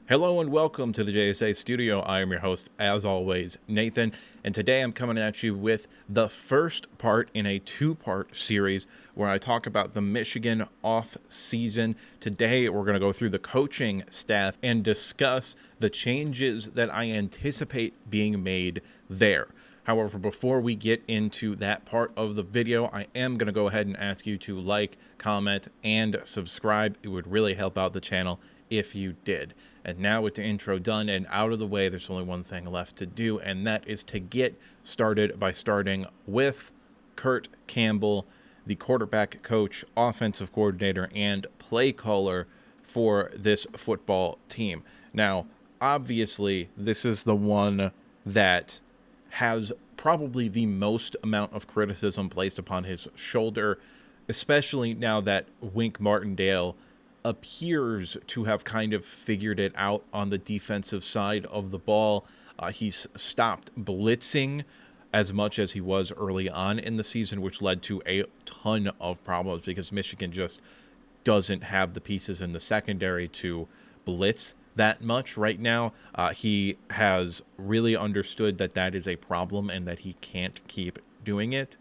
Hello and welcome to the JSA studio. I am your host, as always, Nathan, and today I'm coming at you with the first part in a two-part series where I talk about the Michigan off-season. Today we're going to go through the coaching staff and discuss the changes that I anticipate being made there. However, before we get into that part of the video, I am going to go ahead and ask you to like, comment, and subscribe. It would really help out the channel if you did. And now with the intro done and out of the way, there's only one thing left to do, and that is to get started by starting with Kirk Campbell, the quarterback coach, offensive coordinator, and play caller for this football team. Now, obviously, this is the one that has probably the most amount of criticism placed upon his shoulder, especially now that Wink Martindale appears to have kind of figured it out on the defensive side of the ball. He's stopped blitzing as much as he was early on in the season, which led to a ton of problems because Michigan just doesn't have the pieces in the secondary to blitz that much right now. He has really understood that that is a problem and that he can't keep doing it.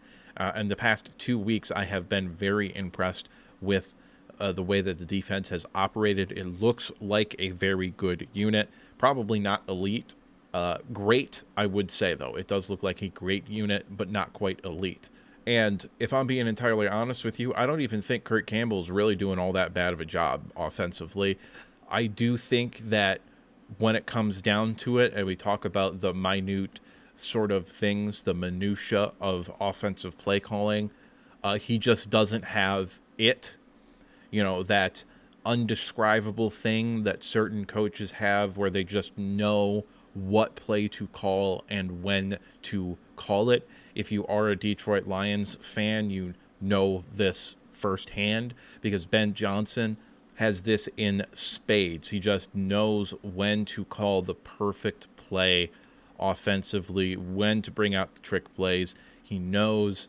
In the past 2 weeks, I have been very impressed with the way that the defense has operated. It looks like a very good unit. Probably not elite. Great, I would say, though. It does look like a great unit, but not quite elite. And if I'm being entirely honest with you, I don't even think Kirk Campbell is really doing all that bad of a job offensively. I do think that when it comes down to it, and we talk about the minute sort of things, the minutia of offensive play calling, he just doesn't have it. You know, that undescribable thing that certain coaches have where they just know what play to call and when to call it. If you are a Detroit Lions fan, you know this firsthand because Ben Johnson has this in spades. He just knows when to call the perfect play offensively, when to bring out the trick plays. He knows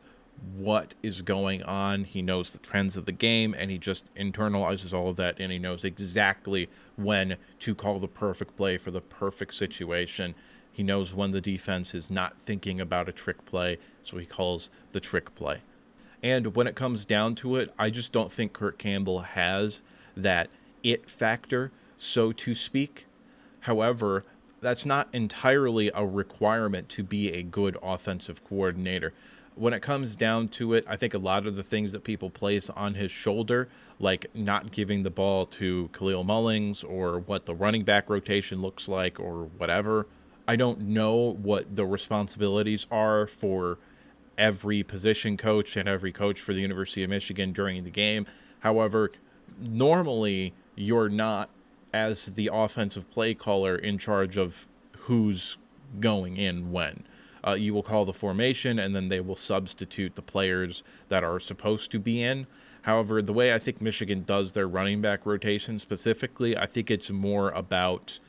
what is going on. He knows the trends of the game, and he just internalizes all of that, and he knows exactly when to call the perfect play for the perfect situation. He knows when the defense is not thinking about a trick play, so he calls the trick play. And when it comes down to it, I just don't think Kirk Campbell has that it factor, so to speak. However, that's not entirely a requirement to be a good offensive coordinator. When it comes down to it, I think a lot of the things that people place on his shoulder, like not giving the ball to Khalil Mullings or what the running back rotation looks like or whatever, I don't know what the responsibilities are for every position coach and every coach for the University of Michigan during the game. However, normally you're not, as the offensive play caller, in charge of who's going in when. You will call the formation, and then they will substitute the players that are supposed to be in. However, the way I think Michigan does their running back rotation specifically, I think it's more about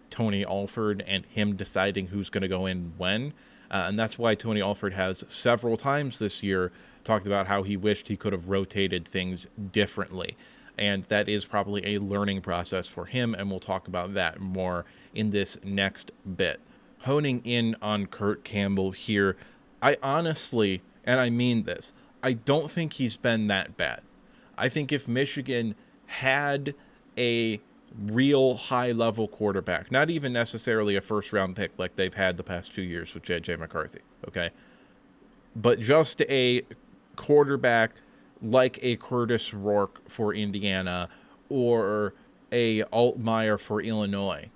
Tony Alford and him deciding who's going to go in when. And that's why Tony Alford has several times this year talked about how he wished he could have rotated things differently. And that is probably a learning process for him, and we'll talk about that more in this next bit. Honing in on Kirk Campbell here, I honestly, and I mean this, I don't think he's been that bad. I think if Michigan had a real high-level quarterback, not even necessarily a first-round pick like they've had the past 2 years with J.J. McCarthy, okay, but just a quarterback like a Curtis Rourke for Indiana or a Altmaier for Illinois,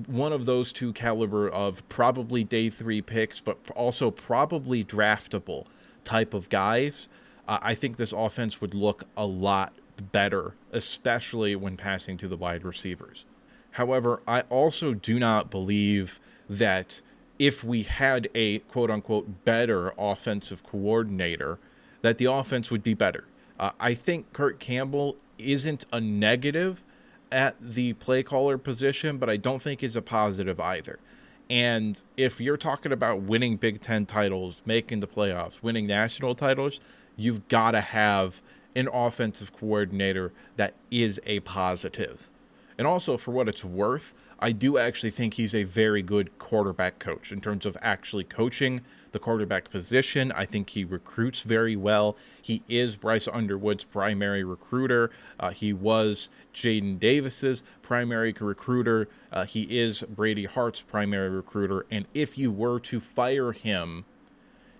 one of those two caliber of probably day 3 picks, but also probably draftable type of guys, I think this offense would look a lot better, especially when passing to the wide receivers. However, I also do not believe that if we had a quote-unquote better offensive coordinator, that the offense would be better. I think Kirk Campbell isn't a negative at the play caller position, but I don't think is a positive either. And if you're talking about winning Big Ten titles, making the playoffs, winning national titles, you've got to have an offensive coordinator that is a positive. And also, for what it's worth, I do actually think he's a very good quarterback coach in terms of actually coaching the quarterback position. I think he recruits very well. He is Bryce Underwood's primary recruiter. He was Jaden Davis's primary recruiter. He is Brady Hart's primary recruiter. And if you were to fire him,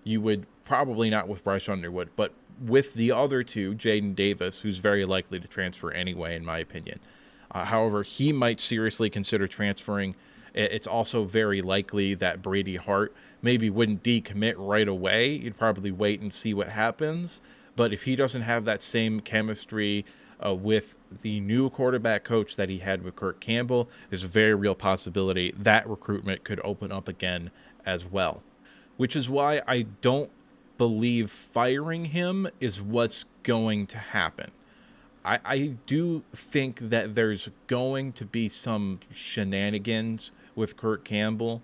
you would probably not with Bryce Underwood, but with the other two, Jaden Davis, who's very likely to transfer anyway, in my opinion. However, he might seriously consider transferring. It's also very likely that Brady Hart maybe wouldn't decommit right away. You'd probably wait and see what happens. But if he doesn't have that same chemistry with the new quarterback coach that he had with Kirk Campbell, there's a very real possibility that recruitment could open up again as well. Which is why I don't believe firing him is what's going to happen. I do think that there's going to be some shenanigans with Kirk Campbell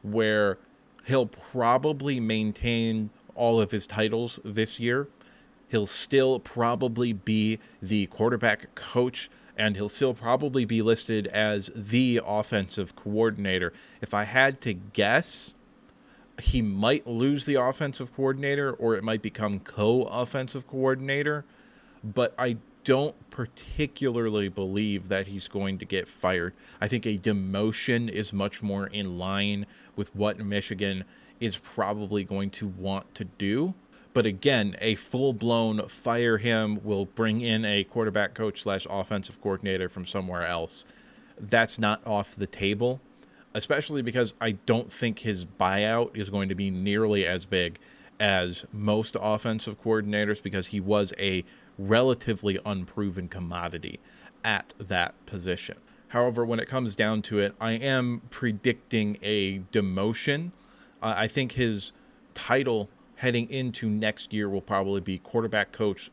where he'll probably maintain all of his titles this year. He'll still probably be the quarterback coach, and he'll still probably be listed as the offensive coordinator. If I had to guess, he might lose the offensive coordinator, or it might become co-offensive coordinator, but I don't particularly believe that he's going to get fired. I think a demotion is much more in line with what Michigan is probably going to want to do. But again, a full-blown fire him, will bring in a quarterback coach / offensive coordinator from somewhere else. That's not off the table, especially because I don't think his buyout is going to be nearly as big as most offensive coordinators, because he was a relatively unproven commodity at that position. However, when it comes down to it, I am predicting a demotion. I think his title heading into next year will probably be quarterback coach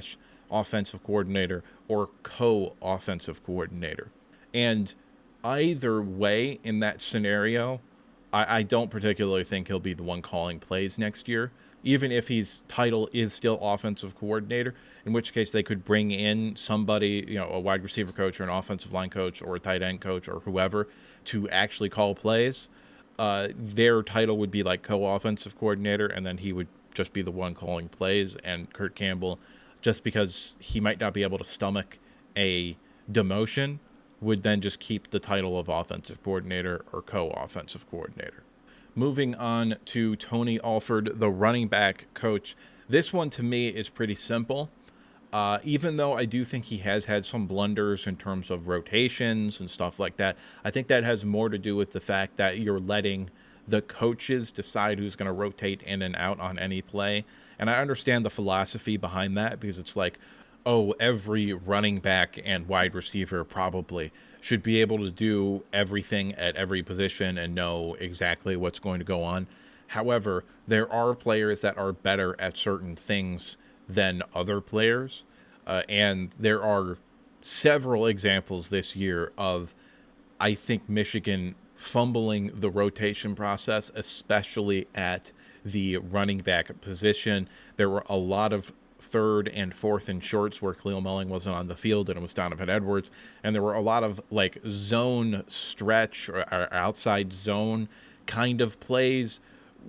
/ offensive coordinator or co-offensive coordinator. And either way, in that scenario, I don't particularly think he'll be the one calling plays next year, even if his title is still offensive coordinator, in which case they could bring in somebody, a wide receiver coach or an offensive line coach or a tight end coach or whoever to actually call plays. Their title would be like co-offensive coordinator, and then he would just be the one calling plays. And Kirk Campbell, just because he might not be able to stomach a demotion, would then just keep the title of offensive coordinator or co-offensive coordinator. Moving on to Tony Alford, the running back coach. This one to me is pretty simple. Even though I do think he has had some blunders in terms of rotations and stuff like that, I think that has more to do with the fact that you're letting the coaches decide who's going to rotate in and out on any play. And I understand the philosophy behind that, because it's like, oh, every running back and wide receiver probably should be able to do everything at every position and know exactly what's going to go on. However, there are players that are better at certain things than other players. And there are several examples this year of, I think, Michigan fumbling the rotation process, especially at the running back position. There were a lot of third and fourth and shorts where Khalil Mulling wasn't on the field and it was Donovan Edwards. And there were a lot of like zone stretch or outside zone kind of plays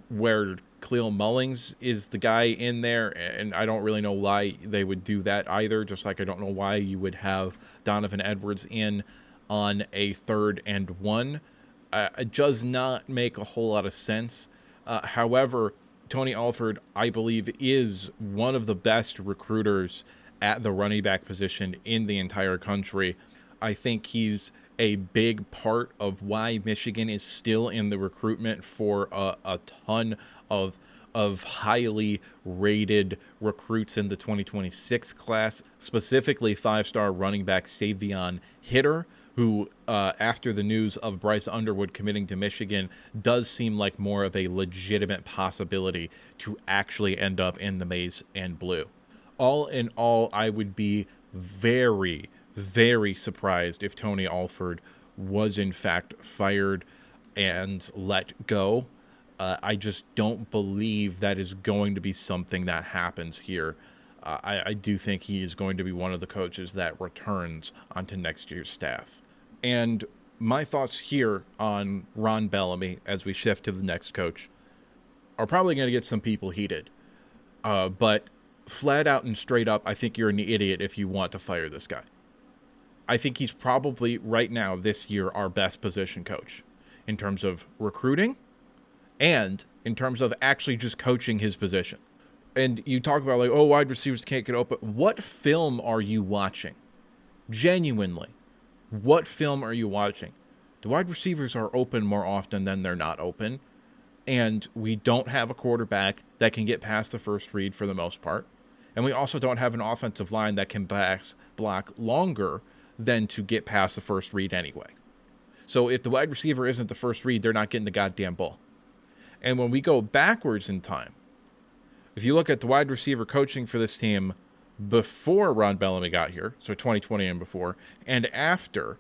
where Khalil Mullings is the guy in there, and I don't really know why they would do that either, just like I don't know why you would have Donovan Edwards in on a 3rd and 1. It does not make a whole lot of sense. However, Tony Alford, I believe, is one of the best recruiters at the running back position in the entire country. I think he's a big part of why Michigan is still in the recruitment for a ton of highly rated recruits in the 2026 class, specifically 5-star running back Savion Hitter, who, after the news of Bryce Underwood committing to Michigan, does seem like more of a legitimate possibility to actually end up in the maize and blue. All in all, I would be very, very surprised if Tony Alford was in fact fired and let go. I just don't believe that is going to be something that happens here. I do think he is going to be one of the coaches that returns onto next year's staff. And my thoughts here on Ron Bellamy as we shift to the next coach are probably going to get some people heated. But flat out and straight up, I think you're an idiot if you want to fire this guy. I think he's probably, right now, this year, our best position coach in terms of recruiting and in terms of actually just coaching his position. And you talk about, like, oh, wide receivers can't get open. What film are you watching? Genuinely. What film are you watching? The wide receivers are open more often than they're not open. And we don't have a quarterback that can get past the first read for the most part. And we also don't have an offensive line that can block longer than to get past the first read anyway. So if the wide receiver isn't the first read, they're not getting the goddamn ball. And when we go backwards in time, if you look at the wide receiver coaching for this team before Ron Bellamy got here, so 2020 and before, and after,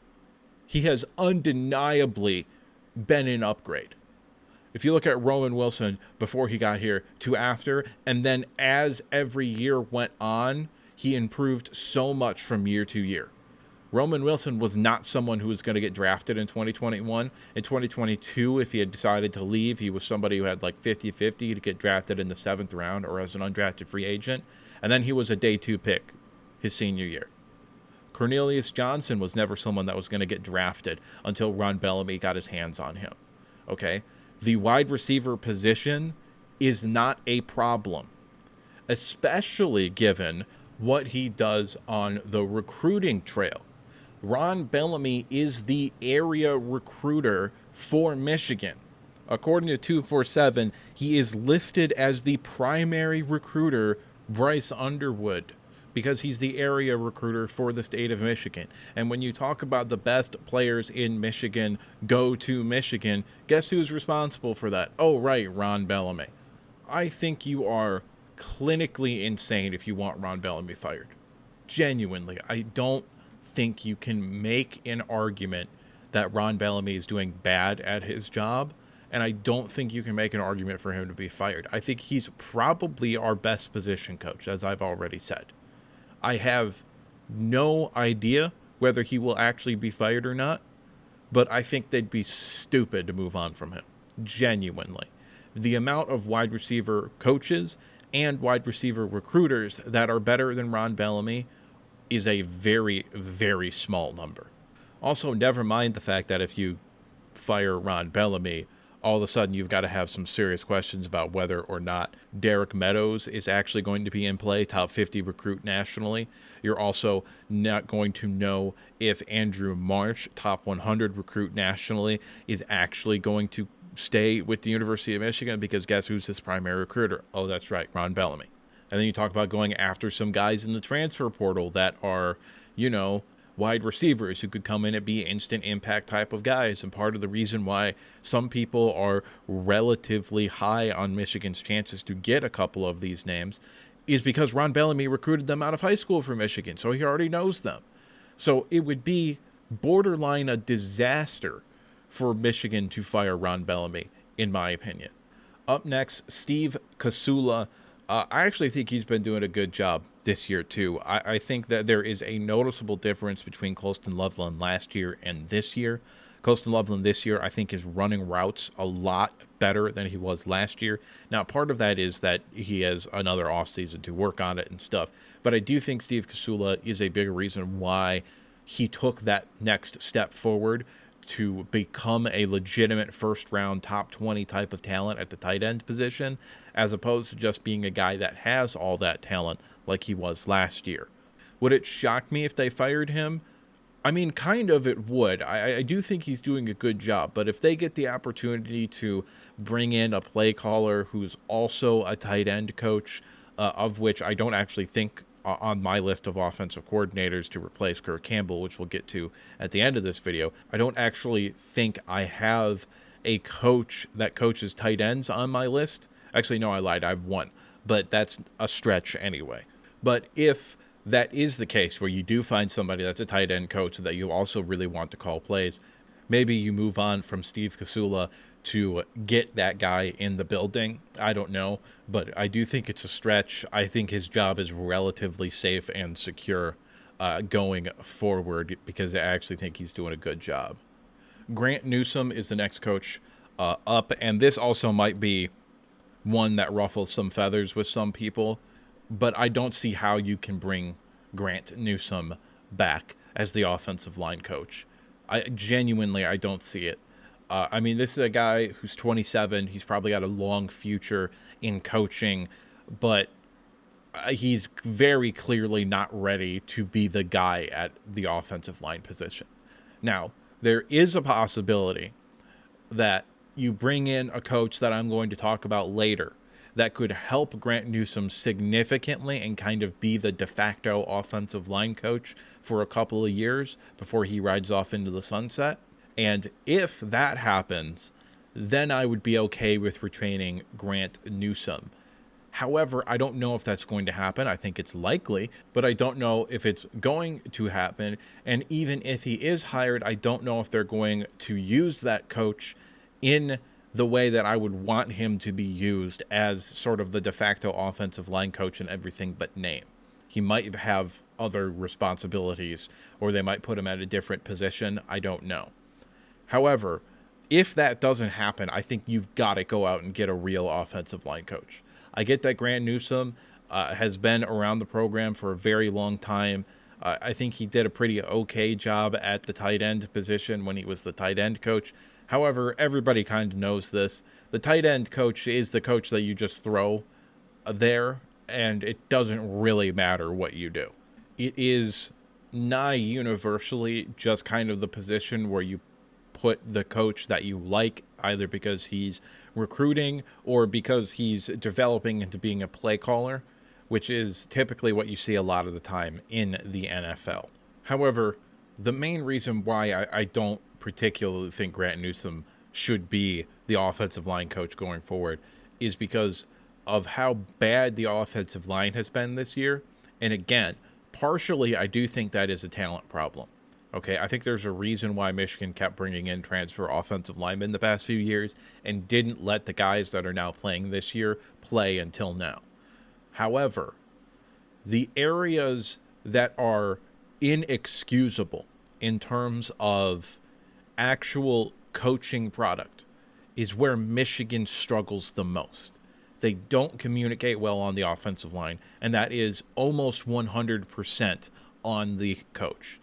he has undeniably been an upgrade. If you look at Roman Wilson before he got here to after, and then as every year went on, he improved so much from year to year. Roman Wilson was not someone who was going to get drafted in 2021. In 2022, if he had decided to leave, he was somebody who had like 50-50 to get drafted in the 7th round or as an undrafted free agent. And then he was a day 2 pick his senior year. Cornelius Johnson was never someone that was going to get drafted until Ron Bellamy got his hands on him. Okay? The wide receiver position is not a problem, especially given what he does on the recruiting trail. Ron Bellamy is the area recruiter for Michigan. According to 247, he is listed as the primary recruiter, Bryce Underwood, because he's the area recruiter for the state of Michigan. And when you talk about the best players in Michigan go to Michigan, guess who's responsible for that? Oh, right, Ron Bellamy. I think you are clinically insane if you want Ron Bellamy fired. Genuinely, I don't think you can make an argument that Ron Bellamy is doing bad at his job, and I don't think you can make an argument for him to be fired. I think he's probably our best position coach, as I've already said. I have no idea whether he will actually be fired or not, but I think they'd be stupid to move on from him. Genuinely. The amount of wide receiver coaches and wide receiver recruiters that are better than Ron Bellamy is a very, very small number. Also, never mind the fact that if you fire Ron Bellamy, all of a sudden you've got to have some serious questions about whether or not Derek Meadows is actually going to be in play, top 50 recruit nationally. You're also not going to know if Andrew Marsh, top 100 recruit nationally, is actually going to stay with the University of Michigan, because guess who's his primary recruiter? Oh, that's right, Ron Bellamy. And then you talk about going after some guys in the transfer portal that are, wide receivers who could come in and be instant impact type of guys. And part of the reason why some people are relatively high on Michigan's chances to get a couple of these names is because Ron Bellamy recruited them out of high school for Michigan, so he already knows them. So it would be borderline a disaster for Michigan to fire Ron Bellamy, in my opinion. Up next, Steve Casula. I actually think he's been doing a good job this year, too. I think that there is a noticeable difference between Colston Loveland last year and this year. Colston Loveland this year, I think, is running routes a lot better than he was last year. Now, part of that is that he has another offseason to work on it and stuff. But I do think Steve Casula is a big reason why he took that next step forward to become a legitimate first-round top 20 type of talent at the tight end position, as opposed to just being a guy that has all that talent like he was last year. Would it shock me if they fired him? I mean, kind of it would. I do think he's doing a good job, but if they get the opportunity to bring in a play caller who's also a tight end coach, of which I don't actually think on my list of offensive coordinators to replace Kirk Campbell, which we'll get to at the end of this video, I don't actually think I have a coach that coaches tight ends on my list. Actually, no, I lied. I have one, but that's a stretch anyway. But if that is the case, where you do find somebody that's a tight end coach that you also really want to call plays, maybe you move on from Steve Casula to get that guy in the building. I don't know, but I do think it's a stretch. I think his job is relatively safe and secure going forward, because I actually think he's doing a good job. Grant Newsome is the next coach up, and this also might be one that ruffles some feathers with some people, but I don't see how you can bring Grant Newsome back as the offensive line coach. I don't see it. I mean, this is a guy who's 27. He's probably got a long future in coaching, but he's very clearly not ready to be the guy at the offensive line position. Now, there is a possibility that you bring in a coach that I'm going to talk about later that could help Grant Newsome significantly and kind of be the de facto offensive line coach for a couple of years before he rides off into the sunset. And if that happens, then I would be okay with retaining Grant Newsome. However, I don't know if that's going to happen. I think it's likely, but I don't know if it's going to happen. And even if he is hired, I don't know if they're going to use that coach in the way that I would want him to be used as sort of the de facto offensive line coach and everything but name. He might have other responsibilities, or they might put him at a different position. I don't know. However, if that doesn't happen, I think you've got to go out and get a real offensive line coach. I get that Grant Newsome has been around the program for a very long time. I think he did a pretty okay job at the tight end position when he was the tight end coach. However, everybody kind of knows this. The tight end coach is the coach that you just throw there, and it doesn't really matter what you do. It is nigh universally just kind of the position where you put the coach that you like, either because he's recruiting or because he's developing into being a play caller, which is typically what you see a lot of the time in the NFL. However, the main reason why I don't particularly think Grant Newsome should be the offensive line coach going forward is because of how bad the offensive line has been this year. And again, partially, I do think that is a talent problem. Okay, I think there's a reason why Michigan kept bringing in transfer offensive linemen the past few years and didn't let the guys that are now playing this year play until now. However, the areas that are inexcusable in terms of actual coaching product is where Michigan struggles the most. They don't communicate well on the offensive line, and that is almost 100% on the coach.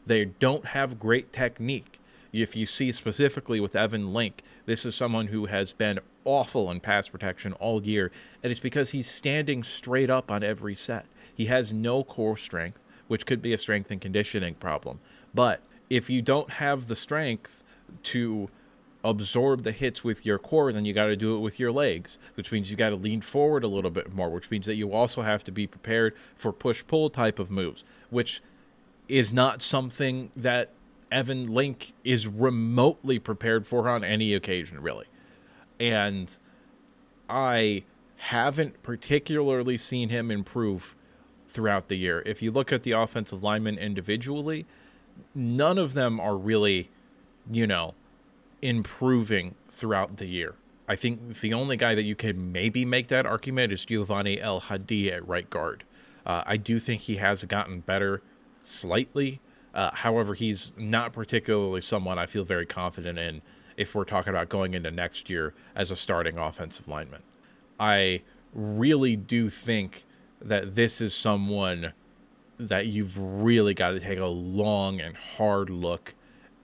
They don't have great technique. If you see specifically with Evan Link, this is someone who has been awful in pass protection all year, and it's because he's standing straight up on every set. He has no core strength, which could be a strength and conditioning problem. But if you don't have the strength to absorb the hits with your core, then you got to do it with your legs, which means you got to lean forward a little bit more, which means that you also have to be prepared for push-pull type of moves, which is not something that Evan Link is remotely prepared for on any occasion, really. And I haven't particularly seen him improve throughout the year. If you look at the offensive linemen individually, none of them are really, improving throughout the year. I think the only guy that you could maybe make that argument is Giovanni El Hadi at right guard. I do think he has gotten better slightly. However, he's not particularly someone I feel very confident in if we're talking about going into next year as a starting offensive lineman. I really do think that this is someone that you've really got to take a long and hard look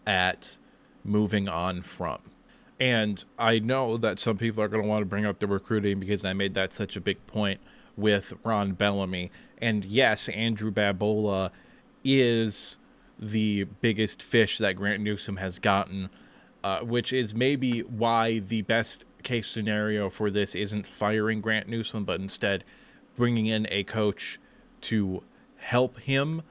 at moving on from. And I know that some people are going to want to bring up the recruiting because I made that such a big point with Ron Bellamy. And yes, Andrew Babola is the biggest fish that Grant Newsome has gotten, which is maybe why the best case scenario for this isn't firing Grant Newsome, but instead bringing in a coach to help him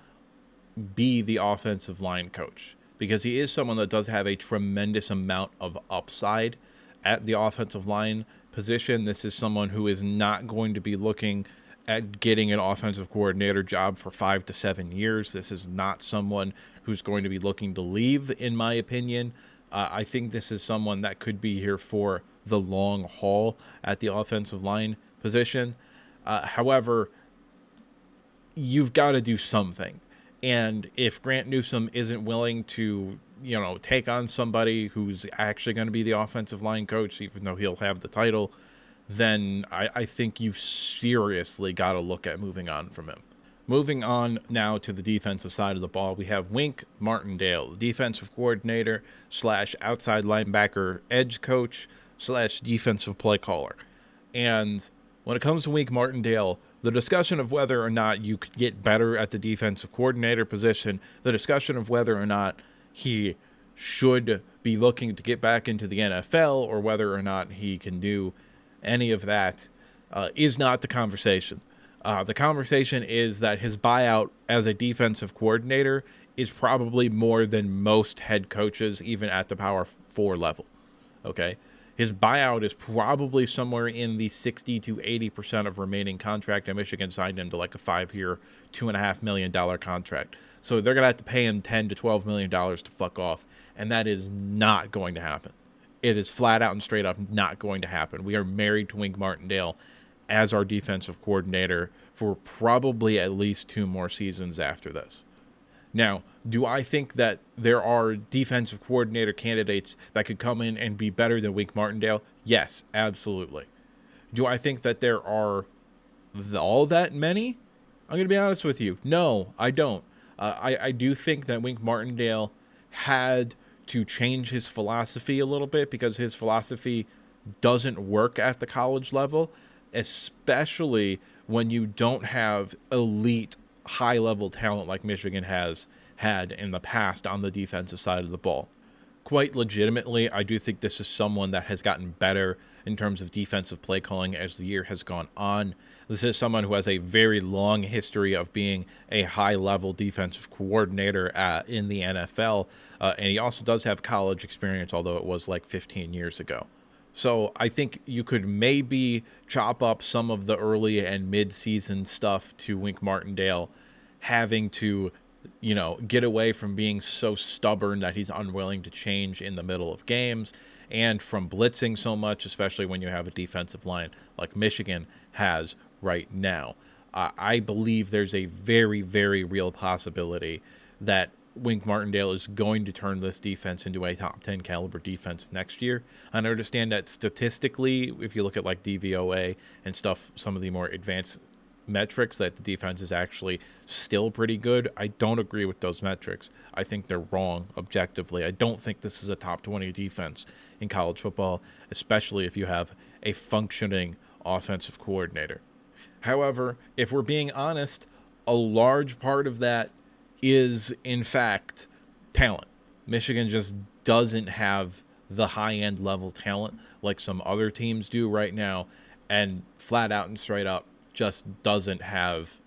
be the offensive line coach, because he is someone that does have a tremendous amount of upside at the offensive line position. This is someone who is not going to be looking at getting an offensive coordinator job for 5 to 7 years. This is not someone who's going to be looking to leave, in my opinion. I think this is someone that could be here for the long haul at the offensive line position. However, you've got to do something. And if Grant Newsome isn't willing to, take on somebody who's actually going to be the offensive line coach, even though he'll have the title, then I think you've seriously got to look at moving on from him. Moving on now to the defensive side of the ball, we have Wink Martindale, defensive coordinator / outside linebacker edge coach / defensive play caller. And when it comes to Wink Martindale, the discussion of whether or not you could get better at the defensive coordinator position, the discussion of whether or not he should be looking to get back into the NFL or whether or not he can do any of that is not the conversation. The conversation is that his buyout as a defensive coordinator is probably more than most head coaches, even at the Power 4 level. Okay? His buyout is probably somewhere in the 60 to 80% of remaining contract, and Michigan signed him to like a 5-year, $2.5 million contract. So they're going to have to pay him $10 to $12 million to fuck off, and that is not going to happen. It is flat out and straight up not going to happen. We are married to Wink Martindale as our defensive coordinator for probably at least 2 more seasons after this. Now, do I think that there are defensive coordinator candidates that could come in and be better than Wink Martindale? Yes, absolutely. Do I think that there are all that many? I'm going to be honest with you. No, I don't. I do think that Wink Martindale had to change his philosophy a little bit because his philosophy doesn't work at the college level, especially when you don't have elite high-level talent like Michigan has had in the past on the defensive side of the ball. Quite legitimately, I do think this is someone that has gotten better in terms of defensive play calling as the year has gone on. This is someone who has a very long history of being a high-level defensive coordinator in the NFL, and he also does have college experience, although it was like 15 years ago. So I think you could maybe chop up some of the early and mid-season stuff to Wink Martindale having to, get away from being so stubborn that he's unwilling to change in the middle of games and from blitzing so much, especially when you have a defensive line like Michigan has right now. I believe there's a very, very real possibility that Wink Martindale is going to turn this defense into a top 10 caliber defense next year. And I understand that statistically, if you look at like DVOA and stuff, some of the more advanced metrics, that the defense is actually still pretty good. I don't agree with those metrics. I think they're wrong objectively. I don't think this is a top 20 defense in college football, especially if you have a functioning offensive coordinator. However, if we're being honest, a large part of that is, in fact, talent. Michigan just doesn't have the high-end level talent like some other teams do right now, and flat out and straight up just doesn't have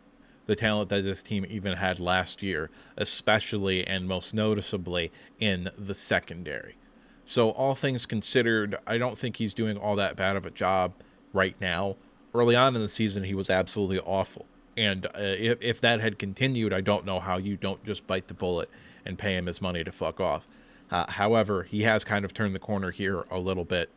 the talent that this team even had last year, especially and most noticeably in the secondary. So all things considered, I don't think he's doing all that bad of a job right now. Early on in the season, he was absolutely awful. And if that had continued, I don't know how you don't just bite the bullet and pay him his money to fuck off. However, he has kind of turned the corner here a little bit.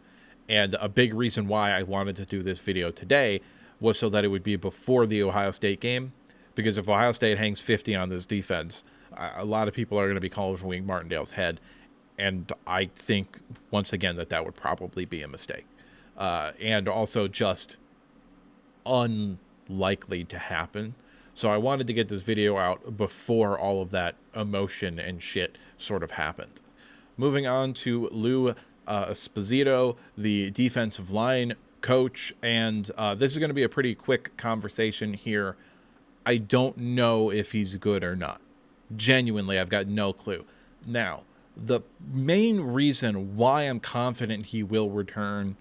And a big reason why I wanted to do this video today was so that it would be before the Ohio State game. Because if Ohio State hangs 50 on this defense, a lot of people are going to be calling for Wink Martindale's head. And I think, once again, that would probably be a mistake. And also just unlikely to happen. So I wanted to get this video out before all of that emotion and shit sort of happened. Moving on to Lou Esposito, the defensive line coach, and this is going to be a pretty quick conversation here. I don't know if he's good or not. Genuinely, I've got no clue. Now, the main reason why I'm confident he will return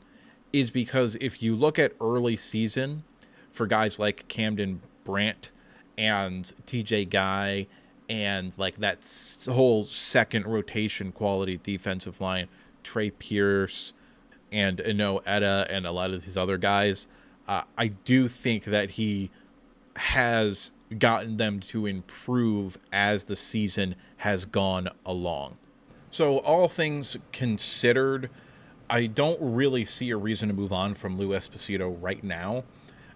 is because if you look at early season for guys like Camden Brandt and TJ Guy and like that whole second rotation quality defensive line, Trey Pierce and Eno Etta and a lot of these other guys, I do think that he has gotten them to improve as the season has gone along. So all things considered, I don't really see a reason to move on from Lou Esposito right now,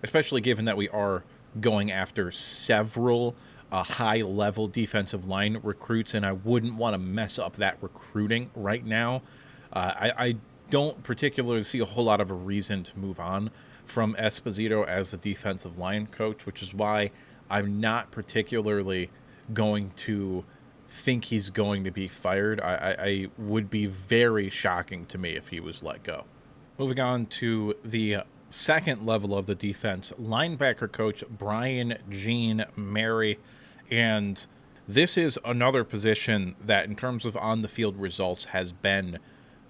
especially given that we are going after several high-level defensive line recruits, and I wouldn't want to mess up that recruiting right now. I don't particularly see a whole lot of a reason to move on from Esposito as the defensive line coach, which is why I'm not particularly going to think he's going to be fired. I would be very shocking to me if he was let go. Moving on to the second level of the defense, linebacker coach Brian Jean Mary. And this is another position that, in terms of on-the-field results, has been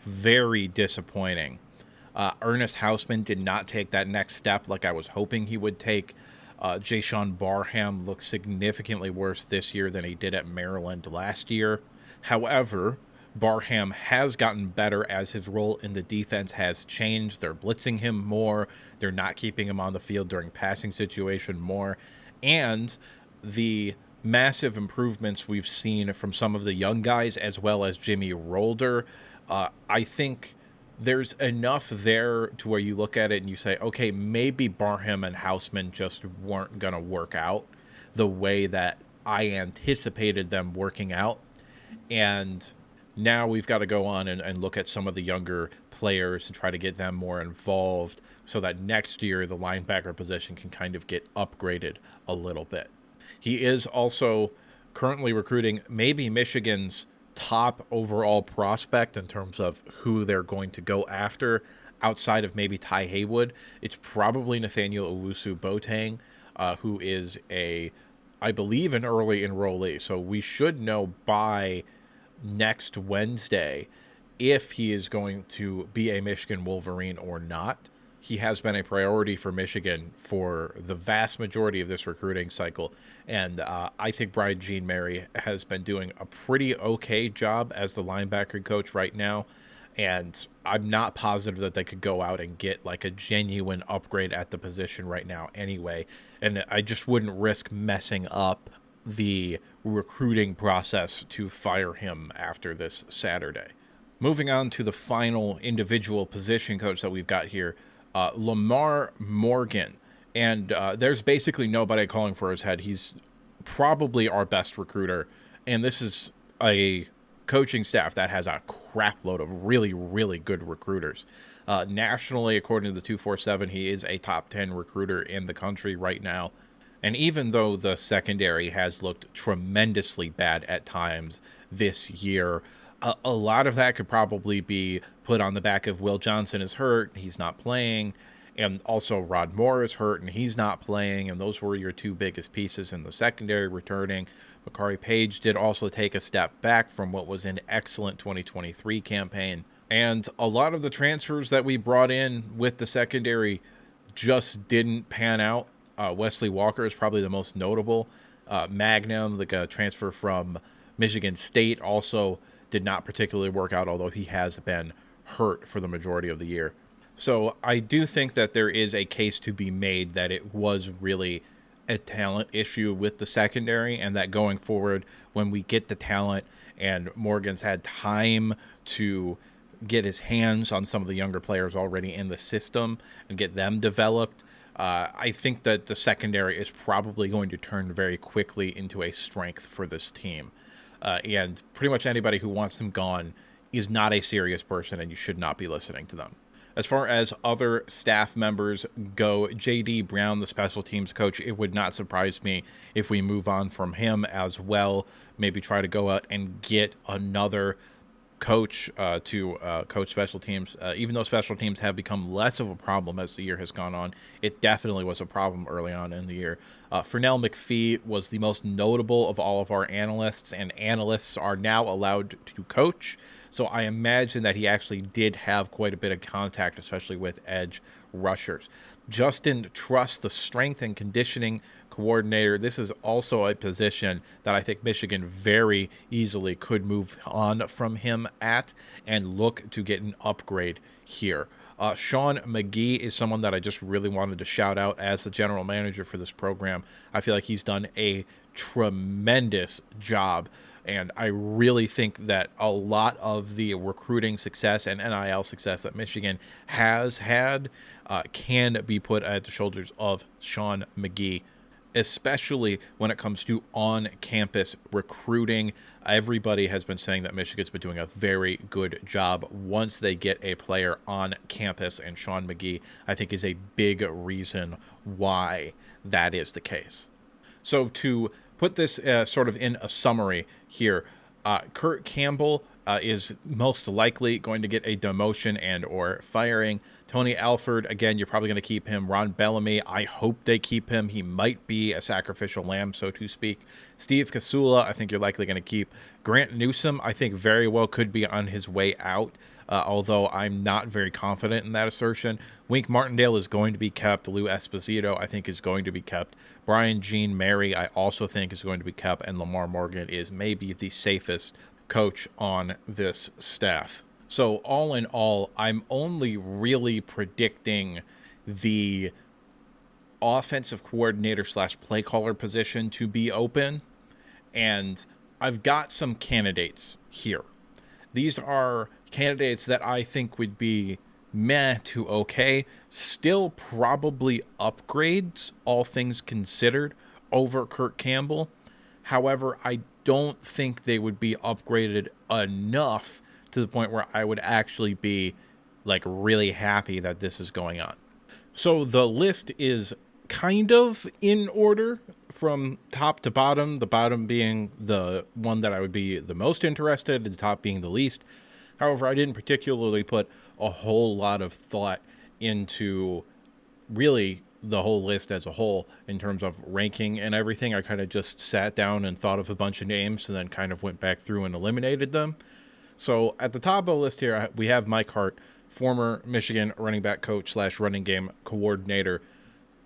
very disappointing. Ernest Hausman did not take that next step like I was hoping he would take. Jayshon Barham looks significantly worse this year than he did at Maryland last year. However, Barham has gotten better as his role in the defense has changed. They're blitzing him more. They're not keeping him on the field during passing situation more. And the massive improvements we've seen from some of the young guys as well as Jimmy Rolder, I think there's enough there to where you look at it and you say, okay, maybe Barham and Hausman just weren't going to work out the way that I anticipated them working out. And now we've got to go on and look at some of the younger players and try to get them more involved so that next year the linebacker position can kind of get upgraded a little bit. He is also currently recruiting maybe Michigan's top overall prospect in terms of who they're going to go after outside of maybe Ty Haywood. It's probably Nathaniel Owusu-Boateng, who is I believe, an early enrollee. So we should know by next Wednesday if he is going to be a Michigan Wolverine or not. He has been a priority for Michigan for the vast majority of this recruiting cycle, and I think Brian Jean Mary has been doing a pretty okay job as the linebacker coach right now, and I'm not positive that they could go out and get like a genuine upgrade at the position right now anyway, and I just wouldn't risk messing up the recruiting process to fire him after this Saturday. Moving on to the final individual position coach that we've got here, Lamar Morgan. And there's basically nobody calling for his head. He's probably our best recruiter. And this is a coaching staff that has a crap load of really, really good recruiters. Nationally, according to the 247, he is a top 10 recruiter in the country right now. And even though the secondary has looked tremendously bad at times this year, a lot of that could probably be put on the back of Will Johnson is hurt, he's not playing, and also Rod Moore is hurt and he's not playing, and those were your two biggest pieces in the secondary returning. Bakari Page did also take a step back from what was an excellent 2023 campaign. And a lot of the transfers that we brought in with the secondary just didn't pan out. Wesley Walker is probably the most notable. Magnum, the transfer from Michigan State, also did not particularly work out, although he has been hurt for the majority of the year. So I do think that there is a case to be made that it was really a talent issue with the secondary, and that going forward, when we get the talent and Morgan's had time to get his hands on some of the younger players already in the system and get them developed, I think that the secondary is probably going to turn very quickly into a strength for this team. And pretty much anybody who wants them gone is not a serious person, and you should not be listening to them. As far as other staff members go, J.D. Brown, the special teams coach, it would not surprise me if we move on from him as well. Maybe try to go out and get another coach to coach special teams. Even though special teams have become less of a problem as the year has gone on, it definitely was a problem early on in the year. Fernell McPhee was the most notable of all of our analysts, and analysts are now allowed to coach. So I imagine that he actually did have quite a bit of contact, especially with edge rushers. Justin Truss, the strength and conditioning coordinator. This is also a position that I think Michigan very easily could move on from him at and look to get an upgrade here. Sean McGee is someone that I just really wanted to shout out as the general manager for this program. I feel like he's done a tremendous job, and I really think that a lot of the recruiting success and NIL success that Michigan has had can be put at the shoulders of Sean McGee. especially when it comes to on-campus recruiting. Everybody has been saying that Michigan's been doing a very good job once they get a player on campus, and Sean McGee, I think, is a big reason why that is the case. So to put this sort of in a summary here, Kirk Campbell is most likely going to get a demotion and or firing. Tony Alford, again, you're probably going to keep him. Ron Bellamy, I hope they keep him. He might be a sacrificial lamb, so to speak. Steve Casula, I think you're likely going to keep. Grant Newsome, I think very well could be on his way out, although I'm not very confident in that assertion. Wink Martindale is going to be kept. Lou Esposito, I think, is going to be kept. Brian Jean Mary, I also think, is going to be kept. And Lamar Morgan is maybe the safest coach on this staff. So all in all, I'm only really predicting the offensive coordinator / play caller position to be open. And I've got some candidates here. These are candidates that I think would be meh to okay, still probably upgrades, all things considered, over Kirk Campbell. However, I don't think they would be upgraded enough to the point where I would actually be like really happy that this is going on. So the list is kind of in order from top to bottom, the bottom being the one that I would be the most interested, the top being the least. However, I didn't particularly put a whole lot of thought into really the whole list as a whole in terms of ranking and everything. I kind of just sat down and thought of a bunch of names and then kind of went back through and eliminated them. So at the top of the list here, we have Mike Hart, former Michigan running back coach / running game coordinator.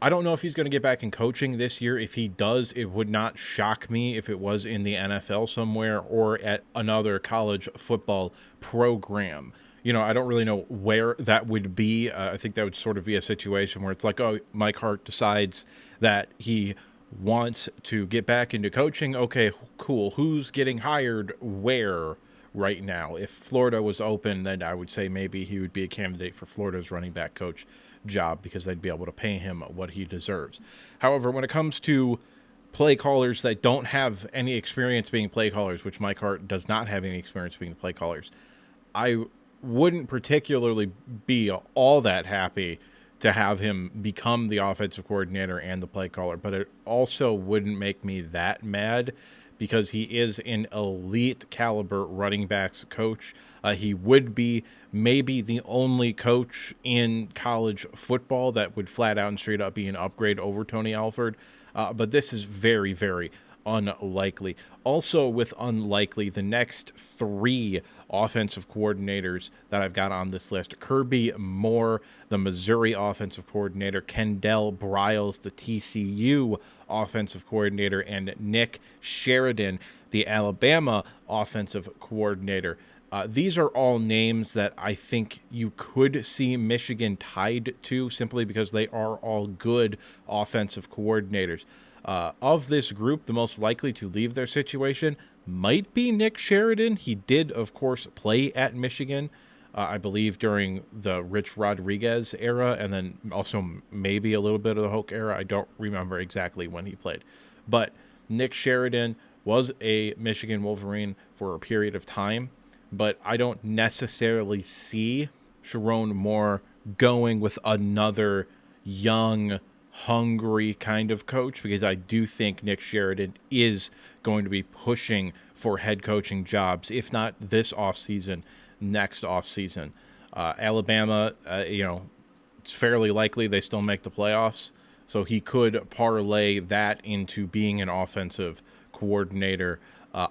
I don't know if he's going to get back in coaching this year. If he does, it would not shock me if it was in the NFL somewhere or at another college football program. You know, I don't really know where that would be. I think that would sort of be a situation where it's like, oh, Mike Hart decides that he wants to get back into coaching. Okay, cool. Who's getting hired where right now? If Florida was open, then I would say maybe he would be a candidate for Florida's running back coach job because they'd be able to pay him what he deserves. However, when it comes to play callers that don't have any experience being play callers, which Mike Hart does not have any experience being play callers, I wouldn't particularly be all that happy to have him become the offensive coordinator and the play caller, but it also wouldn't make me that mad because he is an elite caliber running backs coach. He would be maybe the only coach in college football that would flat out and straight up be an upgrade over Tony Alford. But this is very, very unlikely. Also with unlikely, the next three offensive coordinators that I've got on this list: Kirby Moore, the Missouri offensive coordinator; Kendall Briles, the TCU offensive coordinator; and Nick Sheridan, the Alabama offensive coordinator. These are all names that I think you could see Michigan tied to simply because they are all good offensive coordinators. Of this group, the most likely to leave their situation might be Nick Sheridan. He did, of course, play at Michigan, I believe, during the Rich Rodriguez era, and then also maybe a little bit of the Hoke era. I don't remember exactly when he played. But Nick Sheridan was a Michigan Wolverine for a period of time, but I don't necessarily see Sharon Moore going with another young, hungry kind of coach, because I do think Nick Sheridan is going to be pushing for head coaching jobs, if not this offseason, next offseason. Alabama, it's fairly likely they still make the playoffs, so he could parlay that into being an offensive coordinator,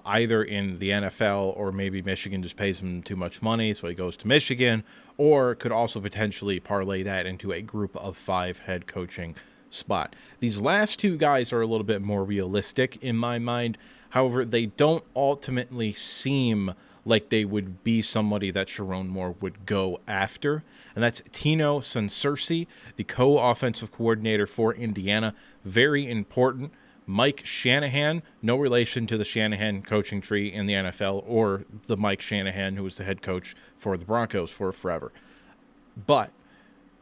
either in the NFL, or maybe Michigan just pays him too much money, so he goes to Michigan, or could also potentially parlay that into a group of 5 head coaching spot. These last two guys are a little bit more realistic in my mind. However, they don't ultimately seem like they would be somebody that Sharon Moore would go after. And that's Tino Sansersi, the co-offensive coordinator for Indiana. Very important. Mike Shanahan, no relation to the Shanahan coaching tree in the NFL, or the Mike Shanahan who was the head coach for the Broncos for forever. But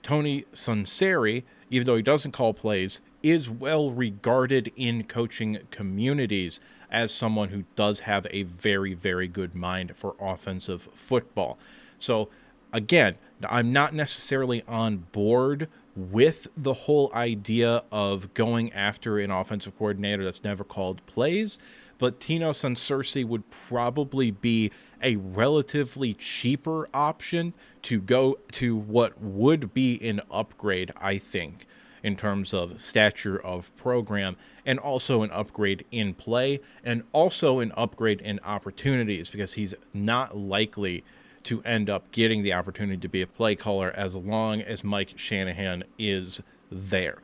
Tony Sunseri, even though he doesn't call plays, is well regarded in coaching communities as someone who does have a very, very good mind for offensive football. So again, I'm not necessarily on board with the whole idea of going after an offensive coordinator that's never called plays, but Tino Sansersi would probably be a relatively cheaper option to go to what would be an upgrade, I think, in terms of stature of program, and also an upgrade in play, and also an upgrade in opportunities, because he's not likely to end up getting the opportunity to be a play caller as long as Mike Shanahan is there.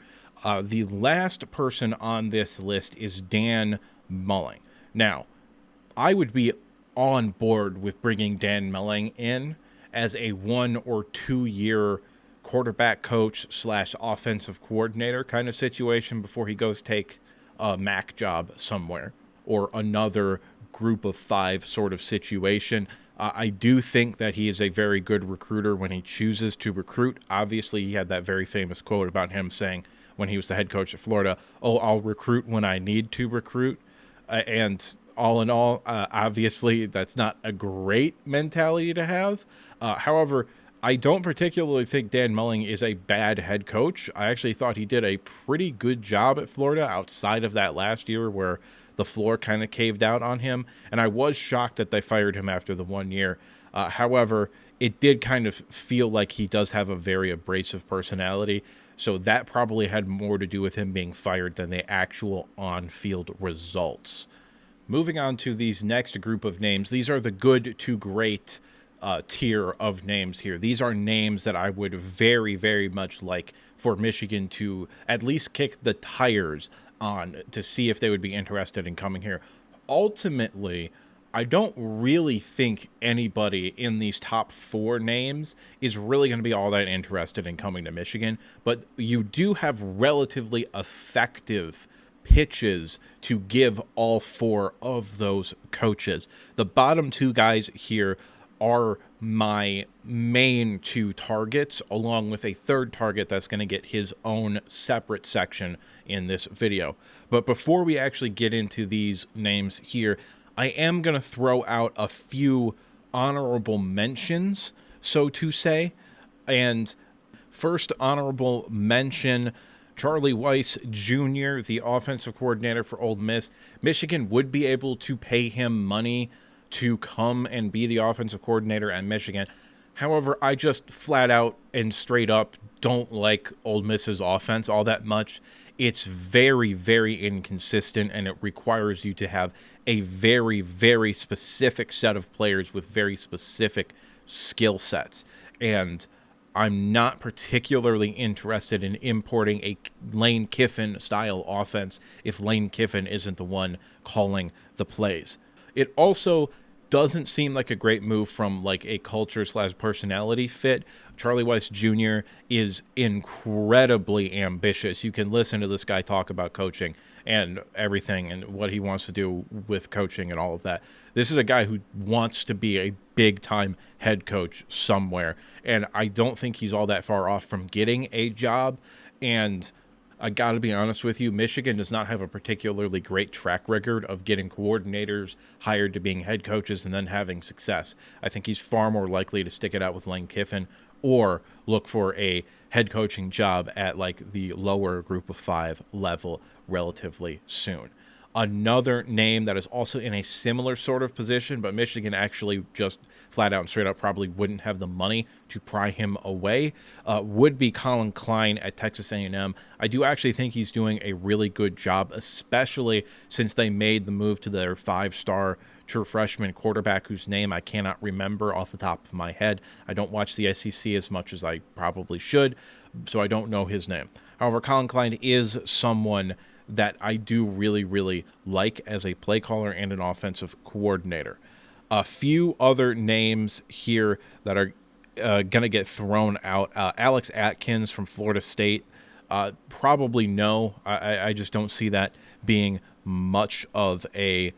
The last person on this list is Dan Mulling. Now, I would be on board with bringing Dan Mulling in as a 1 or 2 year quarterback coach / offensive coordinator kind of situation before he goes take a Mac job somewhere or another group of 5 sort of situation. I do think that he is a very good recruiter when he chooses to recruit. Obviously, he had that very famous quote about him saying when he was the head coach at Florida, "Oh, I'll recruit when I need to recruit." And all in all, obviously, that's not a great mentality to have. However, I don't particularly think Dan Mulling is a bad head coach. I actually thought he did a pretty good job at Florida outside of that last year where the floor kind of caved out on him. And I was shocked that they fired him after the 1 year. However, it did kind of feel like he does have a very abrasive personality. So that probably had more to do with him being fired than the actual on-field results. Moving on to these next group of names. These are the good to great tier of names here. These are names that I would very, very much like for Michigan to at least kick the tires on to see if they would be interested in coming here. Ultimately, I don't really think anybody in these top 4 names is really going to be all that interested in coming to Michigan, but you do have relatively effective pitches to give all 4 of those coaches. The bottom 2 guys here are my main 2 targets, along with a third target that's going to get his own separate section in this video. But before we actually get into these names here, I am going to throw out a few honorable mentions, so to say. And first honorable mention, Charlie Weis Jr., the offensive coordinator for Ole Miss. Michigan would be able to pay him money to come and be the offensive coordinator at Michigan. However, I just flat out and straight up don't like Ole Miss's offense all that much. It's very, very inconsistent, and it requires you to have a very, very specific set of players with very specific skill sets. And I'm not particularly interested in importing a Lane Kiffin-style offense if Lane Kiffin isn't the one calling the plays. It also doesn't seem like a great move from like a culture / personality fit. Charlie Weis Jr. is incredibly ambitious. You can listen to this guy talk about coaching and everything and what he wants to do with coaching and all of that. This is a guy who wants to be a big-time head coach somewhere, and I don't think he's all that far off from getting a job. And I got to be honest with you, Michigan does not have a particularly great track record of getting coordinators hired to being head coaches and then having success. I think he's far more likely to stick it out with Lane Kiffin or look for a head coaching job at like the lower group of 5 level relatively soon. Another name that is also in a similar sort of position, but Michigan actually just flat out and straight up probably wouldn't have the money to pry him away, would be Colin Klein at Texas A&M. I do actually think he's doing a really good job, especially since they made the move to their 5-star true freshman quarterback whose name I cannot remember off the top of my head. I don't watch the SEC as much as I probably should, so I don't know his name. However, Colin Klein is someone that I do really, really like as a play caller and an offensive coordinator. A few other names here that are going to get thrown out. Alex Atkins from Florida State. Probably no. I just don't see that being much of a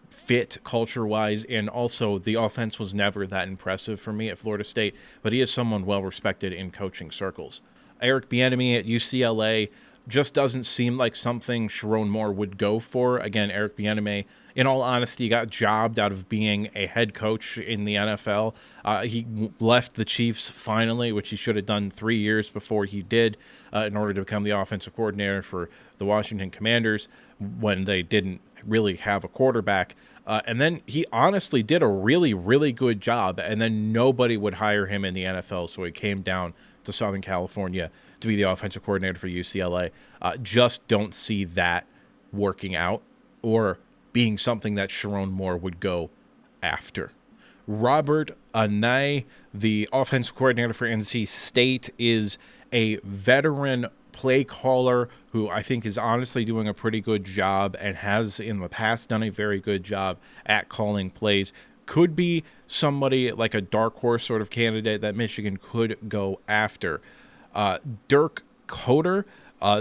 fit culture-wise, and also the offense was never that impressive for me at Florida State, but he is someone well-respected in coaching circles. Eric Bieniemy at UCLA. just doesn't seem like something Sharon Moore would go for. Again, Eric Bieniemy, in all honesty, got jobbed out of being a head coach in the NFL. He left the Chiefs finally, which he should have done 3 years before he did, in order to become the offensive coordinator for the Washington Commanders when they didn't really have a quarterback. And then he honestly did a really, really good job, and then nobody would hire him in the NFL, so he came down to Southern California to be the offensive coordinator for UCLA. Just don't see that working out or being something that Sharon Moore would go after. Robert Anae, the offensive coordinator for NC State, is a veteran play caller who I think is honestly doing a pretty good job and has in the past done a very good job at calling plays. Could be somebody like a dark horse sort of candidate that Michigan could go after. Dirk Coder,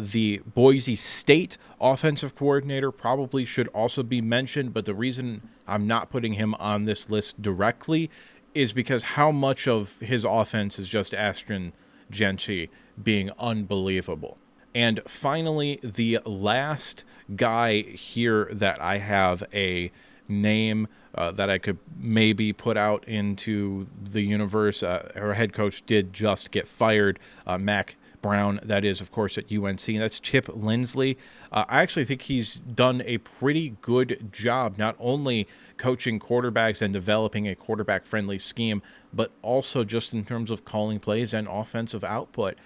the Boise State offensive coordinator, probably should also be mentioned, but the reason I'm not putting him on this list directly is because how much of his offense is just Ashton Genty being unbelievable. And finally, the last guy here that I have a name that I could maybe put out into the universe. Our head coach did just get fired, Mac Brown, that is, of course, at UNC. And that's Chip Linsley. I actually think he's done a pretty good job, not only coaching quarterbacks and developing a quarterback-friendly scheme, but also just in terms of calling plays and offensive output.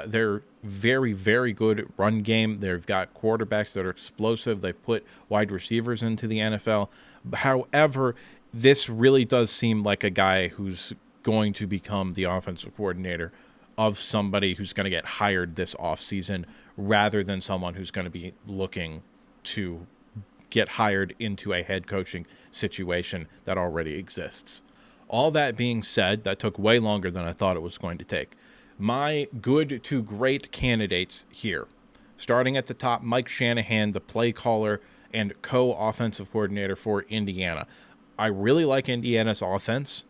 They're very, very good run game. They've got quarterbacks that are explosive. They've put wide receivers into the NFL. However, this really does seem like a guy who's going to become the offensive coordinator of somebody who's going to get hired this offseason rather than someone who's going to be looking to get hired into a head coaching situation that already exists. All that being said, that took way longer than I thought it was going to take. My good to great candidates here. Starting at the top, Mike Shanahan, the play caller and co-offensive coordinator for Indiana. I really like Indiana's offense.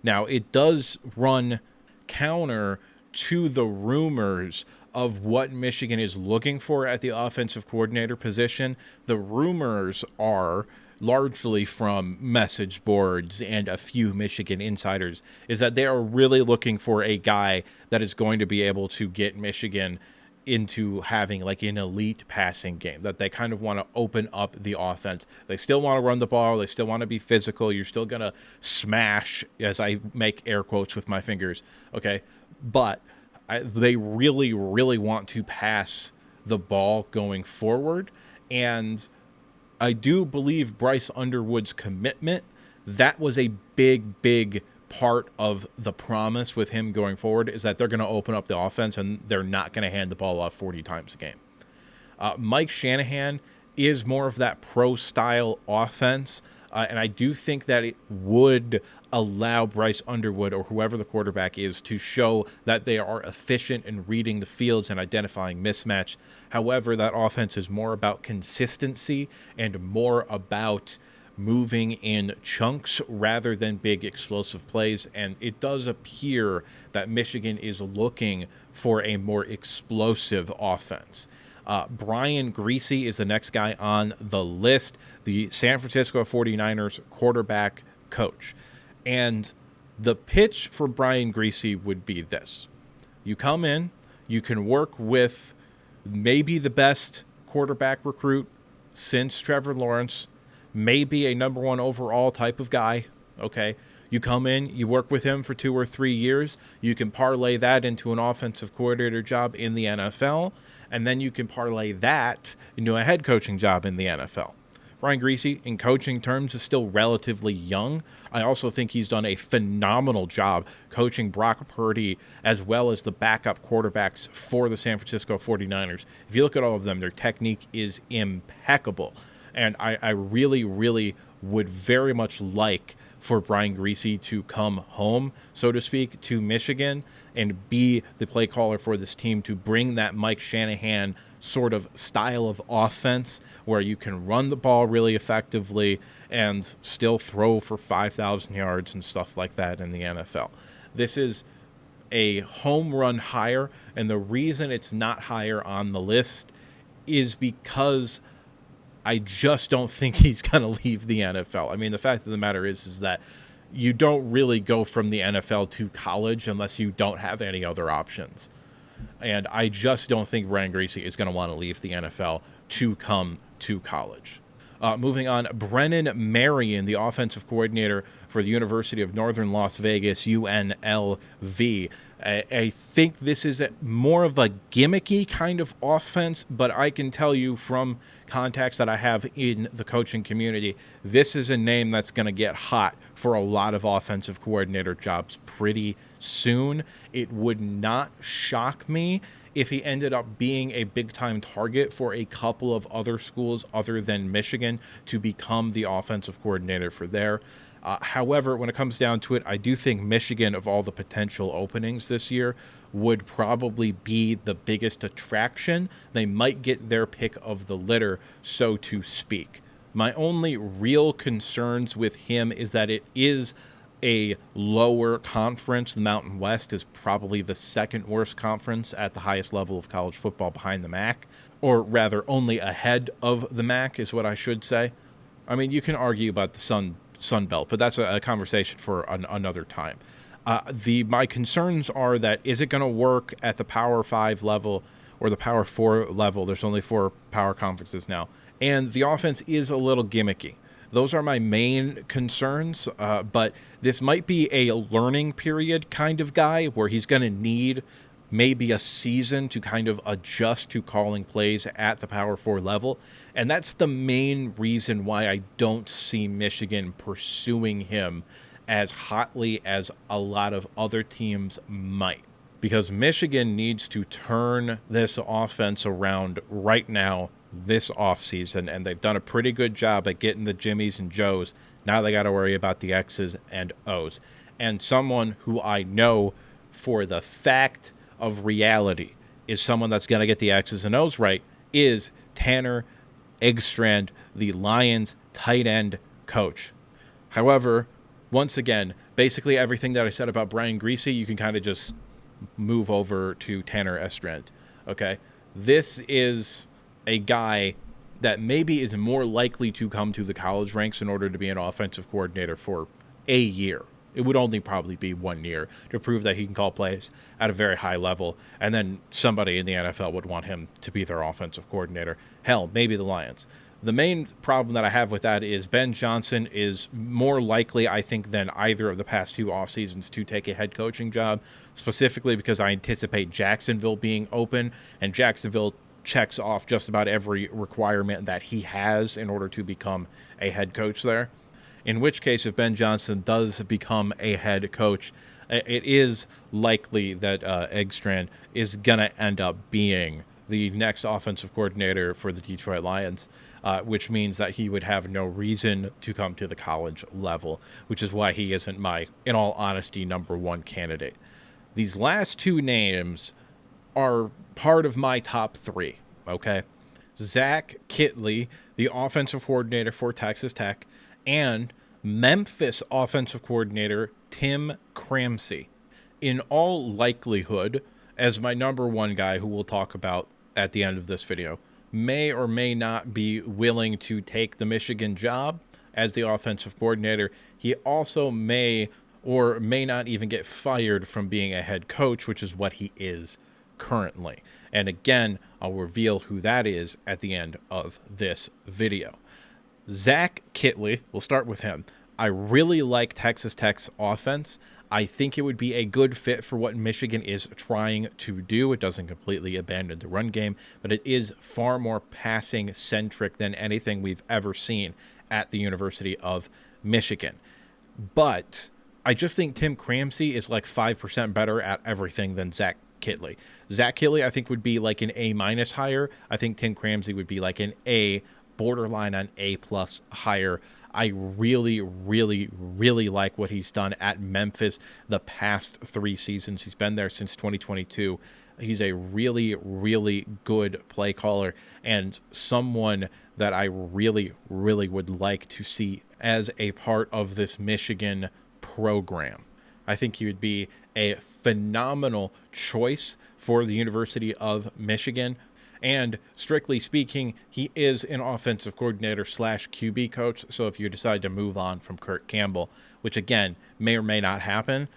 Now, it does run counter to the rumors of what Michigan is looking for at the offensive coordinator position. The rumors are largely from message boards and a few Michigan insiders, is that they are really looking for a guy that is going to be able to get Michigan into having like an elite passing game, that they kind of want to open up the offense. They still want to run the ball. They still want to be physical. You're still going to smash, as I make air quotes with my fingers, okay? But they really, really want to pass the ball going forward. And I do believe Bryce Underwood's commitment, that was a big, big part of the promise with him going forward, is that they're going to open up the offense and they're not going to hand the ball off 40 times a game. Mike Shanahan is more of that pro-style offense, and I do think that it would allow Bryce Underwood or whoever the quarterback is to show that they are efficient in reading the fields and identifying mismatch. However, that offense is more about consistency and more about moving in chunks rather than big explosive plays, and it does appear that Michigan is looking for a more explosive offense. Brian Griese is the next guy on the list, the San Francisco 49ers quarterback coach. And the pitch for Brian Griese would be this. You come in, you can work with maybe the best quarterback recruit since Trevor Lawrence, maybe a number one overall type of guy, okay? You come in, you work with him for 2 or 3 years, you can parlay that into an offensive coordinator job in the NFL, and then you can parlay that into a head coaching job in the NFL. Brian Griese, in coaching terms, is still relatively young. I also think he's done a phenomenal job coaching Brock Purdy as well as the backup quarterbacks for the San Francisco 49ers. If you look at all of them, their technique is impeccable. And I really, really would very much like for Brian Griese to come home, so to speak, to Michigan and be the play caller for this team, to bring that Mike Shanahan sort of style of offense where you can run the ball really effectively and still throw for 5,000 yards and stuff like that in the NFL. This is a home run hire, and the reason it's not higher on the list is because I just don't think he's going to leave the NFL. I mean, the fact of the matter is that you don't really go from the NFL to college unless you don't have any other options. And I just don't think Brian Griese is going to want to leave the NFL to come to college. Moving on, Brennan Marion, the offensive coordinator for the University of Northern Las Vegas, UNLV. I think this is more of a gimmicky kind of offense, but I can tell you from contacts that I have in the coaching community, this is a name that's going to get hot for a lot of offensive coordinator jobs pretty soon. It would not shock me if he ended up being a big-time target for a couple of other schools other than Michigan to become the offensive coordinator for there. However, when it comes down to it, I do think Michigan, of all the potential openings this year, would probably be the biggest attraction. They might get their pick of the litter, so to speak. My only real concerns with him is that it is a lower conference. The Mountain West is probably the second worst conference at the highest level of college football behind the MAC, or rather only ahead of the MAC is what I should say. I mean, you can argue about the Sun Belt, but that's a conversation for another time. My concerns are that, is it going to work at the Power 5 level or the Power 4 level? There's only 4 power conferences now. And the offense is a little gimmicky. Those are my main concerns, but this might be a learning period kind of guy where he's going to need maybe a season to kind of adjust to calling plays at the Power 4 level. And that's the main reason why I don't see Michigan pursuing him as hotly as a lot of other teams might. Because Michigan needs to turn this offense around right now, this offseason, and they've done a pretty good job at getting the Jimmies and Joes. Now they got to worry about the X's and O's. And someone who I know for the fact of reality is someone that's going to get the X's and O's right is Tanner Eggstrand, the Lions tight end coach. However, once again, basically everything that I said about Brian Griese, you can kind of just move over to Tanner Eggstrand. Okay, this is a guy that maybe is more likely to come to the college ranks in order to be an offensive coordinator for a year. It would only probably be 1 year to prove that he can call plays at a very high level, and then somebody in the NFL would want him to be their offensive coordinator. Hell, maybe the Lions. The main problem that I have with that is Ben Johnson is more likely, I think, than either of the past 2 off seasons to take a head coaching job, specifically because I anticipate Jacksonville being open, and Jacksonville checks off just about every requirement that he has in order to become a head coach there. In which case, if Ben Johnson does become a head coach, it is likely that Eggstrand is going to end up being the next offensive coordinator for the Detroit Lions, which means that he would have no reason to come to the college level, which is why he isn't my, in all honesty, number 1 candidate. These last 2 names are part of my top 3, okay? Zach Kittley, the offensive coordinator for Texas Tech, and Memphis offensive coordinator Tim Cramsey. In all likelihood, as my number 1 guy who we'll talk about at the end of this video, may or may not be willing to take the Michigan job as the offensive coordinator. He also may or may not even get fired from being a head coach, which is what he is currently. And again, I'll reveal who that is at the end of this video. Zach Kittley, we'll start with him. I really like Texas Tech's offense. I think it would be a good fit for what Michigan is trying to do. It doesn't completely abandon the run game, but it is far more passing-centric than anything we've ever seen at the University of Michigan. But I just think Tim Cramsey is like 5% better at everything than Zach Kittley. Zach Kittley, I think, would be like an A- higher. I think Tim Cramsey would be like an A, borderline on A+ higher. I really, really, really like what he's done at Memphis the past 3 seasons. He's been there since 2022. He's a really, really good play caller and someone that I really, really would like to see as a part of this Michigan program. I think he would be a phenomenal choice for the University of Michigan. And strictly speaking, he is an offensive coordinator slash QB coach. So if you decide to move on from Kirk Campbell, which again may or may not happen,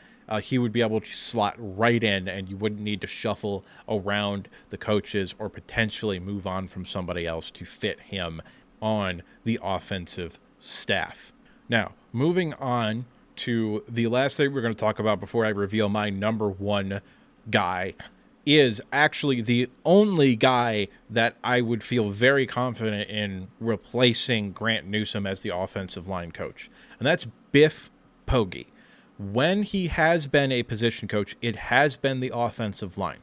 he would be able to slot right in, and you wouldn't need to shuffle around the coaches or potentially move on from somebody else to fit him on the offensive staff. Now, moving on to the last thing we're going to talk about before I reveal my number one guy is actually the only guy that I would feel very confident in replacing Grant Newsome as the offensive line coach, and that's Biff Poggi. When he has been a position coach, it has been the offensive line.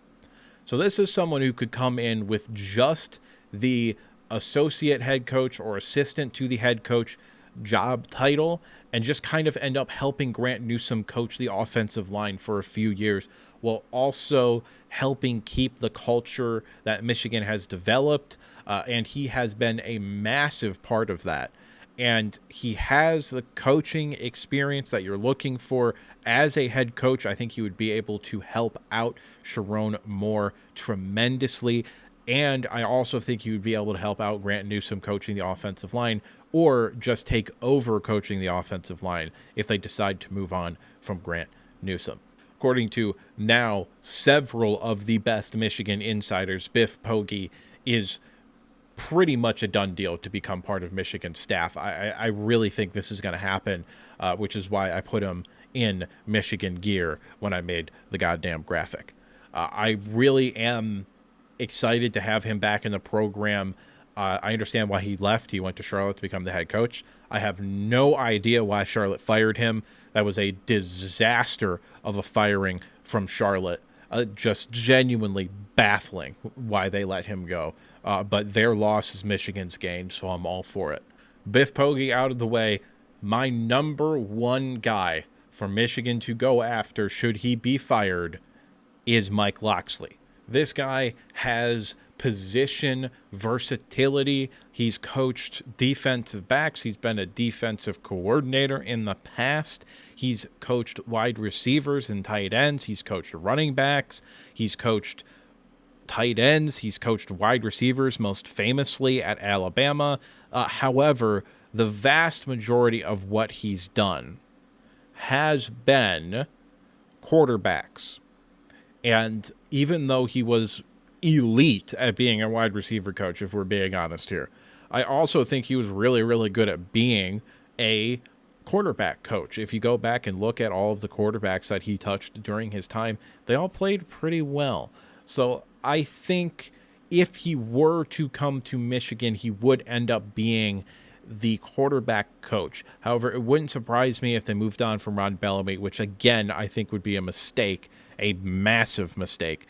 So this is someone who could come in with just the associate head coach or assistant to the head coach job title and just kind of end up helping Grant Newsome coach the offensive line for a few years, while also helping keep the culture that Michigan has developed. And he has been a massive part of that. And he has the coaching experience that you're looking for as a head coach. I think he would be able to help out Sharon Moore tremendously. And I also think he would be able to help out Grant Newsome coaching the offensive line, or just take over coaching the offensive line if they decide to move on from Grant Newsome. According to now several of the best Michigan insiders, Biff Poggi is pretty much a done deal to become part of Michigan's staff. I really think this is going to happen, which is why I put him in Michigan gear when I made the goddamn graphic. I really am excited to have him back in the program. I understand why he left. He went to Charlotte to become the head coach. I have no idea why Charlotte fired him. That was a disaster of a firing from Charlotte. Just genuinely baffling why they let him go. But their loss is Michigan's gain, so I'm all for it. Biff Poggi out of the way. My number one guy for Michigan to go after, should he be fired, is Mike Locksley. This guy has position versatility. He's coached defensive backs. He's been a defensive coordinator in the past. He's coached wide receivers and tight ends. He's coached running backs. He's coached tight ends. He's coached wide receivers, most famously at Alabama. However, the vast majority of what he's done has been quarterbacks. And even though he was elite at being a wide receiver coach, if we're being honest here, I also think he was really, really good at being a quarterback coach. If you go back and look at all of the quarterbacks that he touched during his time, they all played pretty well. So I think if he were to come to Michigan, he would end up being the quarterback coach. However, it wouldn't surprise me if they moved on from Ron Bellamy, which again, I think would be a mistake, a massive mistake.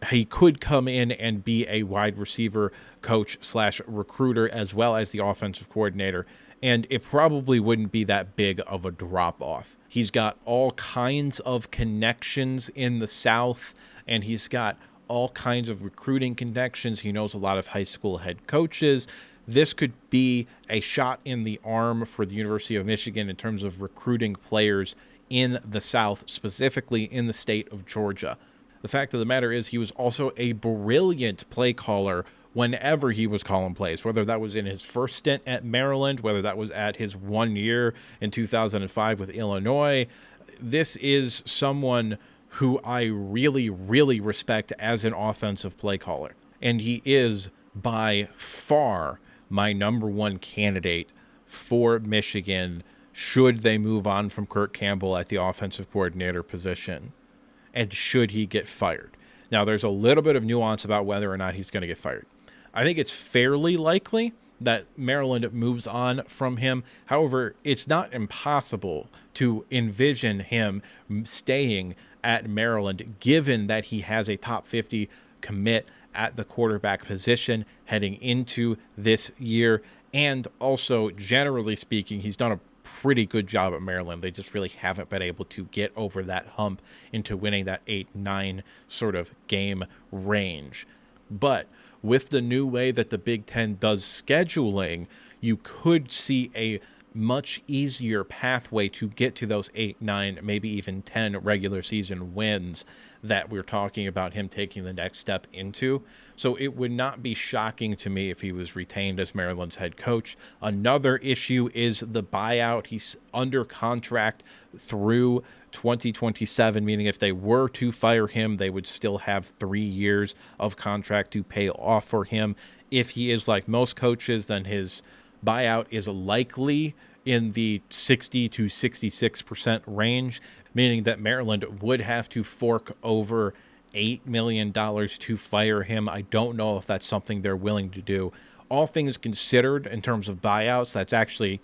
He could come in and be a wide receiver coach slash recruiter as well as the offensive coordinator, and it probably wouldn't be that big of a drop off. He's got all kinds of connections in the South, and he's got all kinds of recruiting connections. He knows a lot of high school head coaches. This could be a shot in the arm for the University of Michigan in terms of recruiting players in the South, specifically in the state of Georgia. The fact of the matter is he was also a brilliant play caller whenever he was calling plays, whether that was in his first stint at Maryland, whether that was at his 1 year in 2005 with Illinois. This is someone who I really, really respect as an offensive play caller. And he is by far my number one candidate for Michigan should they move on from Kirk Campbell at the offensive coordinator position, and should he get fired. Now, there's a little bit of nuance about whether or not he's going to get fired. I think it's fairly likely that Maryland moves on from him. However, it's not impossible to envision him staying at Maryland, given that he has a top 50 commit at the quarterback position heading into this year. And also, generally speaking, he's done a pretty good job at Maryland. They just really haven't been able to get over that hump into winning that 8-9 sort of game range. But with the new way that the Big Ten does scheduling, you could see a much easier pathway to get to those 8, 9, maybe even 10 regular season wins that we're talking about him taking the next step into. So it would not be shocking to me if he was retained as Maryland's head coach. Another issue is the buyout. He's under contract through 2027, meaning if they were to fire him, they would still have 3 years of contract to pay off for him. If he is like most coaches, then his buyout is likely in the 60 to 66% range, meaning that Maryland would have to fork over $8 million to fire him. I don't know if that's something they're willing to do. All things considered, in terms of buyouts, that's actually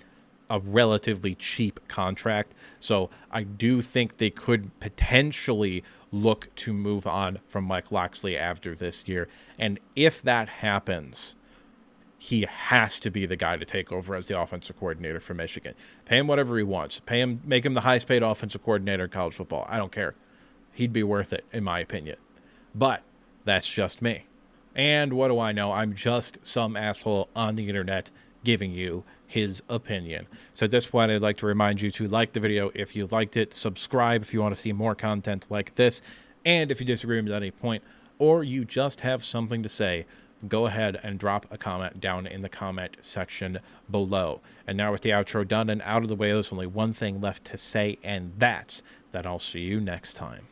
a relatively cheap contract. So I do think they could potentially look to move on from Mike Locksley after this year. And if that happens, he has to be the guy to take over as the offensive coordinator for Michigan. Pay him whatever he wants. Pay him, make him the highest paid offensive coordinator in college football. I don't care. He'd be worth it, in my opinion. But that's just me. And what do I know? I'm just some asshole on the internet giving you his opinion. So at this point, I'd like to remind you to like the video if you liked it, subscribe if you want to see more content like this, and if you disagree with me at any point, or you just have something to say, go ahead and drop a comment down in the comment section below. And now with the outro done and out of the way, there's only one thing left to say, and that's that I'll see you next time.